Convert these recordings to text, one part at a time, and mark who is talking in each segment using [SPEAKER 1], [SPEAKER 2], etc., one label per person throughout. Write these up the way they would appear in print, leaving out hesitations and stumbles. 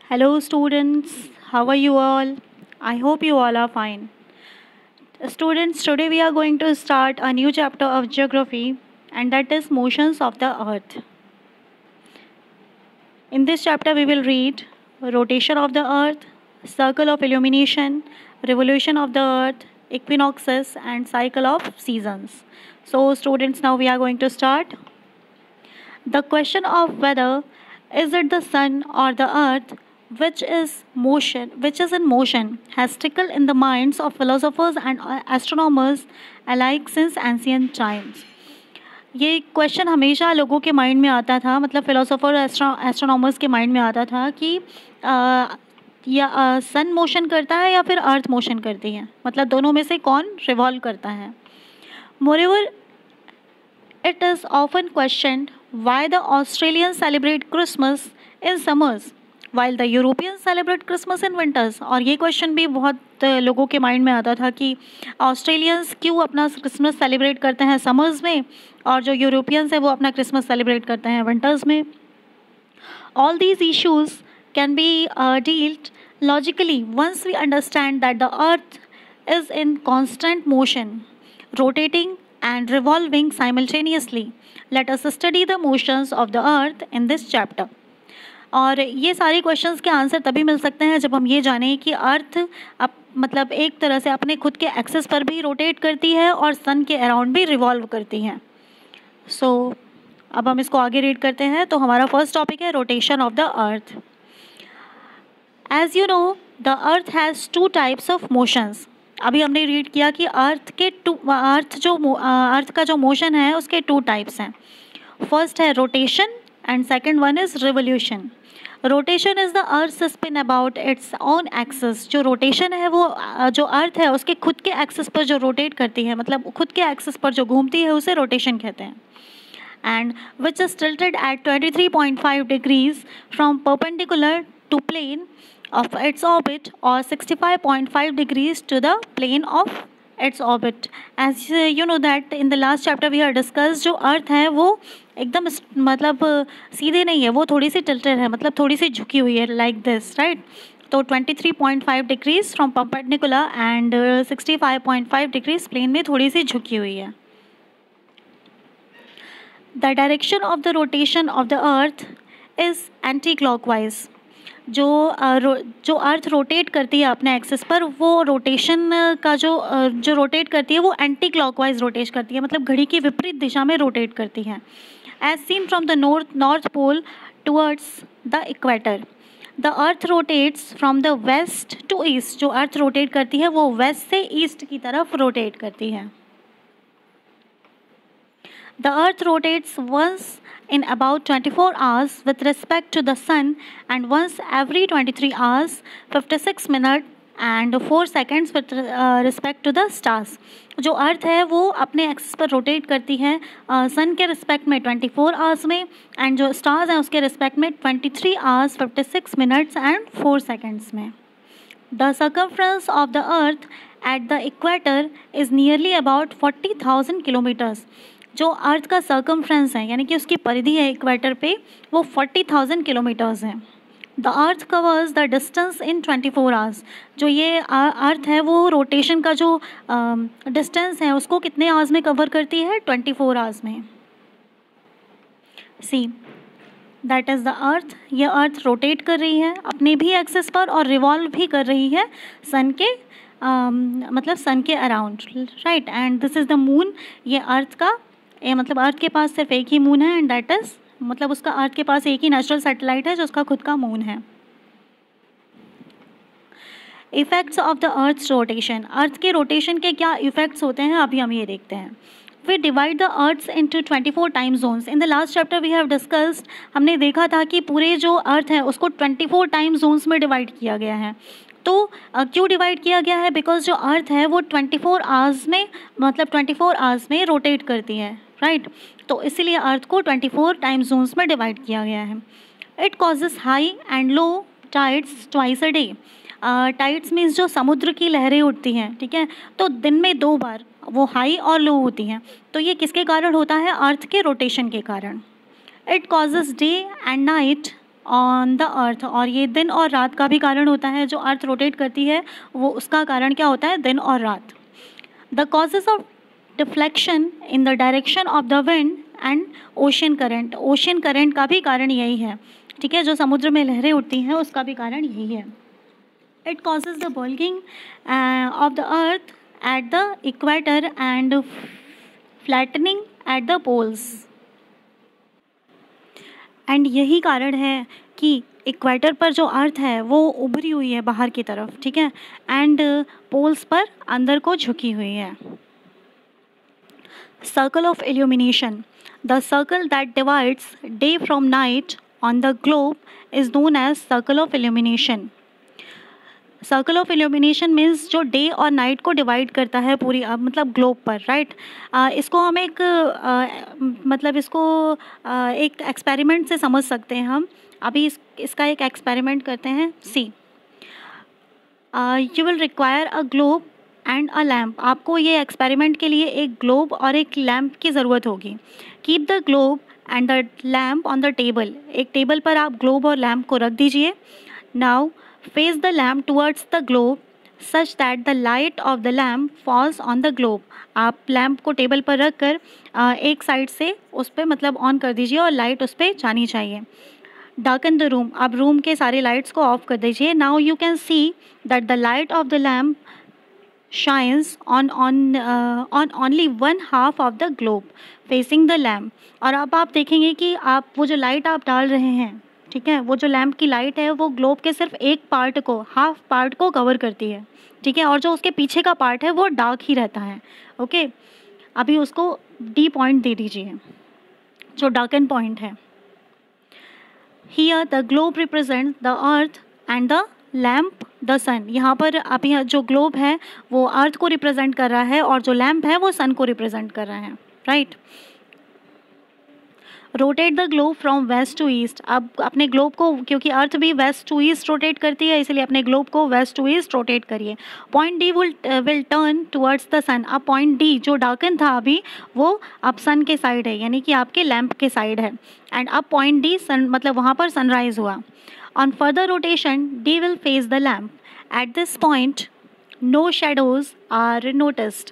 [SPEAKER 1] Hello, students. How are you all? I hope you all are fine. Students, today we are going to start a new chapter of geography, and that is motions of the earth. In this chapter, we will read rotation of the earth, circle of illumination, revolution of the earth, equinoxes, and cycle of seasons. So, students, now we are going to start. The question of whether is it the sun or the earth which is in motion has tickled in the minds of philosophers and astronomers alike since ancient times. ये question हमेशा लोगों के mind में आता था, मतलब philosopher astronomers के mind में आता था कि या सन मोशन करता है या फिर अर्थ मोशन करती है, मतलब दोनों में से कौन रिवॉल्व करता है. मोरेओवर, it is often questioned why the Australians celebrate Christmas in summers while the Europeans celebrate Christmas in winters. और ये क्वेश्चन भी बहुत लोगों के माइंड में आता था कि ऑस्ट्रेलियंस क्यों अपना क्रिसमस सेलिब्रेट करते हैं समर्स में और जो यूरोपियंस हैं वो अपना क्रिसमस सेलिब्रेट करते हैं विंटर्स में. All these issues can be dealt logically once we understand that the earth is in constant motion, rotating and revolving simultaneously. Let us study the motions of the earth in this chapter. और ये सारे questions के answer तभी मिल सकते हैं जब हम ये जानें कि अर्थ मतलब एक तरह से अपने खुद के एक्सेस पर भी रोटेट करती है और सन के अराउंड भी रिवॉल्व करती हैं. सो अब हम इसको आगे रीड करते हैं. तो हमारा फर्स्ट टॉपिक है rotation of the earth. As you know the earth has two types of motions. अभी हमने रीड किया कि अर्थ का जो मोशन है उसके टू टाइप्स हैं. फर्स्ट है rotation and second one is revolution. Rotation is the earth spin about its own axis. जो रोटेशन है वो जो अर्थ है उसके खुद के एक्सिस पर जो रोटेट करती है, मतलब खुद के एक्सिस पर जो घूमती है उसे रोटेशन कहते हैं. And which is tilted at 23.5 degrees from perpendicular to plane of its orbit or 65.5 degrees to the plane of its orbit. As you know that in the last chapter we have discussed जो earth है वो एकदम मतलब सीधे नहीं है, वो थोड़ी सी टिल्टेड है, मतलब थोड़ी सी झुकी हुई है लाइक दिस, राइट. तो 23.5 degrees from perpendicular and 65.5 degrees plane में थोड़ी सी झुकी हुई है. The direction of the rotation of the earth is anti clockwise. जो अर्थ रोटेट करती है अपने एक्सिस पर, वो रोटेशन का जो रोटेट करती है वो एंटी क्लॉकवाइज रोटेट करती है, मतलब घड़ी की विपरीत दिशा में रोटेट करती है. As seen from the north pole towards the equator. The earth rotates from the west to east. जो अर्थ रोटेट करती है वो वेस्ट से ईस्ट की तरफ रोटेट करती है. The earth rotates once in about 24 hours with respect to the sun and once every 23 hours, 56 minutes and 4 seconds with respect to the stars. जो अर्थ है वो अपने एक्सिस पर रोटेट करती है सन के रिस्पेक्ट में 24 आवर्स में एंड जो स्टार्स हैं उसके रिस्पेक्ट में 23 आवर्स 56 मिनट्स एंड 4 सेकेंड्स में. The circumference of the earth at the equator is nearly about 40,000 kilometers. जो अर्थ का सर्कमफ्रेंस है यानी कि उसकी परिधि है इक्वेटर पे वो 40,000 किलोमीटर्स हैं. The earth covers the distance in 24 hours. जो ये अर्थ है वो रोटेशन का जो डिस्टेंस है उसको कितने आवर्स में कवर करती है? 24 आवर्स में. See that is the earth. ये अर्थ रोटेट कर रही है अपने भी एक्सिस पर और रिवॉल्व भी कर रही है सन के मतलब सन के around, right. And this is the moon. ये अर्थ का मतलब अर्थ के पास सिर्फ एक ही मून है एंड दैट इज़ मतलब उसका अर्थ के पास एक ही नेचुरल सैटेलाइट है जो उसका खुद का मून है. Effects of the earth rotation. Earth के रोटेशन के क्या इफ़ेक्ट्स होते हैं अभी हम ये देखते हैं. We divide the earth into 24 time zones. In the last chapter we have discussed, हमने देखा था कि पूरे जो अर्थ है उसको 24 टाइम जोन्स में डिवाइड किया गया है. तो क्यों डिवाइड किया गया है? बिकॉज जो अर्थ है वो 24 आवर्स में मतलब 24 आवर्स में रोटेट करती है, राइट. तो इसीलिए अर्थ को 24 टाइम जोन्स में डिवाइड किया गया है. It causes high and low tides twice a day. Tides means जो समुद्र की लहरें उठती हैं, ठीक है, तो दिन में 2 बार वो हाई और लो होती हैं. तो ये किसके कारण होता है? अर्थ के रोटेशन के कारण. It causes day and night on the earth, और ये दिन और रात का भी कारण होता है। जो अर्थ रोटेट करती है वो उसका कारण क्या होता है, दिन और रात। The causes of deflection in the direction of the wind and ocean current, ocean current का भी कारण यही है, ठीक है, जो समुद्र में लहरें उठती हैं उसका भी कारण यही है। It causes the bulging of the earth at the equator and flattening at the poles, and यही कारण है कि इक्वेटर पर जो अर्थ है वो उभरी हुई है बाहर की तरफ, ठीक है, एंड पोल्स पर अंदर को झुकी हुई है। Circle of illumination, the circle that divides day from night on the globe is known as circle of illumination. Circle of illumination means जो डे और नाइट को डिवाइड करता है पूरी मतलब ग्लोब पर, राइट। इसको हम एक मतलब इसको एक एक्सपेरिमेंट से समझ सकते हैं हम। अभी इसका एक एक्सपेरिमेंट करते हैं। See, you will require a globe and a lamp. आपको ये एक्सपेरिमेंट के लिए एक ग्लोब और एक लैम्प की ज़रूरत होगी। Keep the globe and the lamp on the table, एक टेबल पर आप ग्लोब और लैम्प को रख दीजिए। Now face the lamp towards the globe such that the light of the lamp falls on the globe. आप लैम्प को table पर रख कर एक साइड से उस पर मतलब ऑन कर दीजिए और लाइट उस पर जानी चाहिए। डार्कन द रूम, आप रूम के सारे लाइट्स को ऑफ कर दीजिए। Now you can see that the light of the lamp shines on only one half of the globe facing the lamp। और अब आप देखेंगे कि आप वो जो लाइट आप डाल रहे हैं, ठीक है, वो जो लैम्प की लाइट है वो ग्लोब के सिर्फ एक पार्ट को, हाफ पार्ट को कवर करती है, ठीक है, और जो उसके पीछे का पार्ट है वो डार्क ही रहता है। ओके, अभी उसको डी पॉइंट दे दीजिए, जो डार्कन पॉइंट है। Here the globe represent the earth and the lamp the sun. यहाँ पर अभी जो ग्लोब है वो अर्थ को रिप्रेजेंट कर रहा है और जो लैम्प है वो सन को रिप्रेजेंट कर रहा है, right. Rotate the globe from west to east. अब अपने ग्लोब को, क्योंकि अर्थ भी वेस्ट टू ईस्ट रोटेट करती है, इसलिए अपने ग्लोब को वेस्ट टू ईस्ट रोटेट करिए। Point D will turn towards the sun. अब पॉइंट डी जो डार्कन था अभी वो अब सन के साइड है, यानी कि आपके लैम्प के साइड है, एंड अब पॉइंट डी सन मतलब वहाँ पर सनराइज हुआ। On further rotation, D will face the lamp. At this point, no shadows are noticed.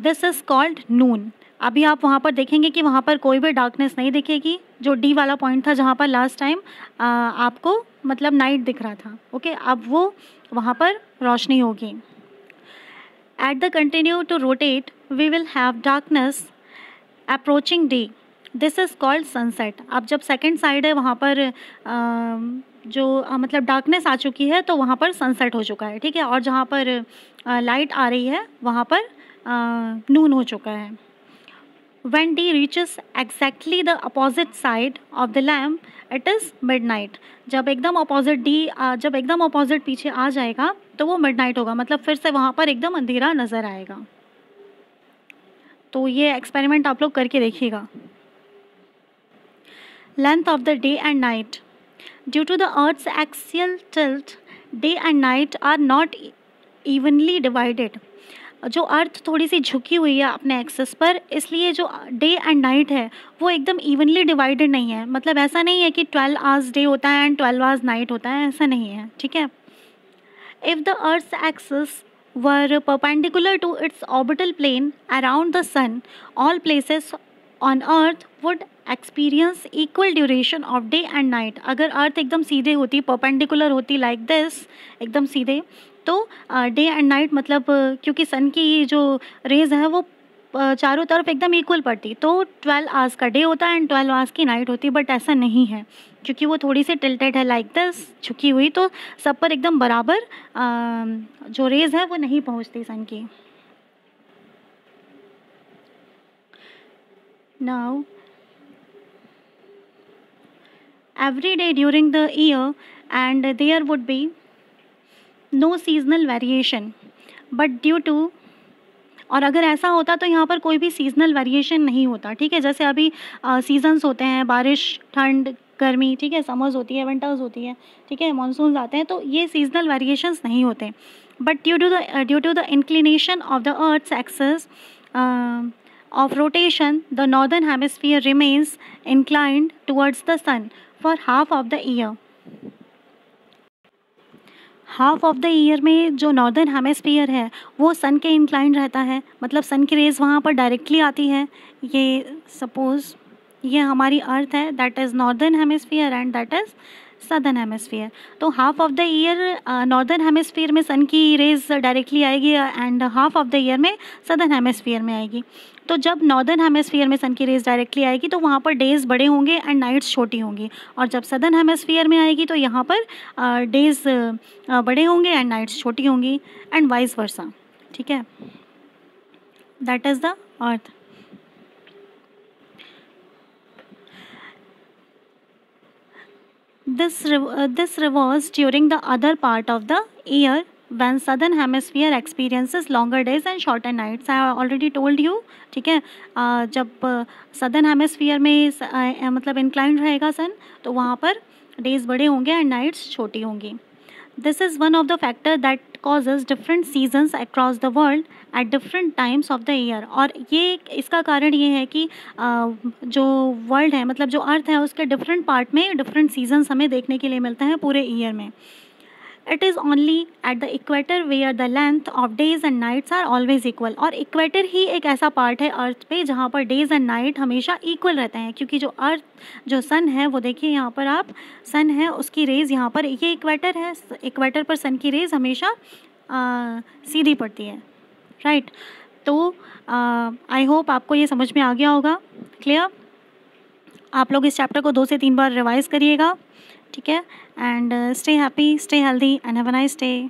[SPEAKER 1] This is called noon. अभी आप वहाँ पर देखेंगे कि वहाँ पर कोई भी डार्कनेस नहीं दिखेगी। जो D वाला पॉइंट था जहाँ पर लास्ट टाइम आपको मतलब नाइट दिख रहा था, ओके, अब वो वहाँ पर रोशनी होगी। At the continue to rotate, we will have darkness approaching D. This is called sunset. अब जब सेकेंड साइड है वहाँ पर जो मतलब डार्कनेस आ चुकी है तो वहाँ पर सनसेट हो चुका है, ठीक है, और जहाँ पर लाइट आ रही है वहाँ पर नून हो चुका है। When D reaches exactly the opposite side of the lamp, it is midnight. जब एकदम अपोजिट D जब एकदम अपोजिट पीछे आ जाएगा तो वो मिडनाइट होगा, मतलब फिर से वहाँ पर एकदम अंधेरा नज़र आएगा। तो ये एक्सपेरिमेंट आप लोग करके देखिएगा। Length of the day and night. Due to the Earth's axial tilt, day and night are not evenly divided. जो अर्थ थोड़ी सी झुकी हुई है अपने एक्सेस पर, इसलिए जो डे एंड नाइट है वो एकदम इवनली डिवाइडेड नहीं है। मतलब ऐसा नहीं है कि 12 आवर्स डे होता है एंड 12 आवर्स नाइट होता है, ऐसा नहीं है, ठीक है। If the earth's axis were perpendicular to its orbital plane around the sun, all places on earth would experience equal duration of day and night. अगर अर्थ एकदम सीधे होती, परपेंडिकुलर होती लाइक दिस, एकदम सीधे, तो डे एंड नाइट मतलब क्योंकि सन की जो रेज है वो चारों तरफ एकदम इक्वल पड़ती, तो 12 आवर्स का डे होता है एंड 12 आवर्स की नाइट होती, बट ऐसा नहीं है क्योंकि वो थोड़ी सी टिल्टेड है लाइक दिस, झुकी हुई, तो सब पर एकदम बराबर जो रेज है वो नहीं पहुँचती सन की। Now every day during the year and there would be no seasonal variation, but due to, और अगर ऐसा होता तो यहाँ पर कोई भी सीजनल वेरिएशन नहीं होता, ठीक है। जैसे अभी सीजन्स होते हैं, बारिश, ठंड, गर्मी, ठीक है, समर्स होती है, विंटर्स होती है, ठीक है, मानसून आते हैं, तो ये सीजनल वेरिएशंस नहीं होते। But due to the inclination of the earth's axis of rotation, the northern hemisphere remains inclined towards the sun for half of the year. Half of the year में जो northern hemisphere है वो सन के incline रहता है, मतलब सन की rays वहाँ पर डायरेक्टली आती है। ये सपोज़ ये हमारी अर्थ है, that is northern hemisphere and that is southern hemisphere. तो half of the year northern hemisphere में सन की रेज़ डायरेक्टली आएगी and half of the year में सदर्न हेमिस्फीयर में आएगी। तो जब नॉर्दर्न हेमिस्फीयर में सन की रेज़ डायरेक्टली आएगी तो वहाँ पर डेज़ बड़े होंगे एंड नाइट्स छोटी होंगी, और जब सदर्न हेमिस्फीयर में आएगी तो यहाँ पर डेज़ बड़े होंगे एंड नाइट्स छोटी होंगी एंड वाइस वर्सा। ठीक है, that is the earth. This reverses during the other part of the year when southern hemisphere experiences longer days and shorter nights. I have already told you. ठीक है, जब southern hemisphere में मतलब inclined रहेगा सन तो वहाँ पर days बड़े होंगे and nights छोटी होंगी. This is one of the factor that causes different seasons across the world at different times of the year. और ये इसका कारण ये है कि जो वर्ल्ड है, मतलब जो अर्थ है, उसके डिफरेंट पार्ट में डिफरेंट सीजन्स हमें देखने के लिए मिलते हैं पूरे ईयर में। It is only at the equator where the length of days and nights are always equal. और इक्वेटर ही एक ऐसा पार्ट है अर्थ पे जहाँ पर डेज एंड नाइट हमेशा इक्वल रहते हैं, क्योंकि जो सन है वो देखिए यहाँ पर आप, सन है उसकी रेज़ यहाँ पर, ये इक्वेटर है, इक्वेटर पर सन की रेज़ हमेशा सीधी पड़ती है, राइट। तो आई होप आपको ये समझ में आ गया होगा, क्लियर। आप लोग इस चैप्टर को 2 से 3 बार रिवाइज़ करिएगा, ठीक है। And stay happy, stay healthy and have a nice day.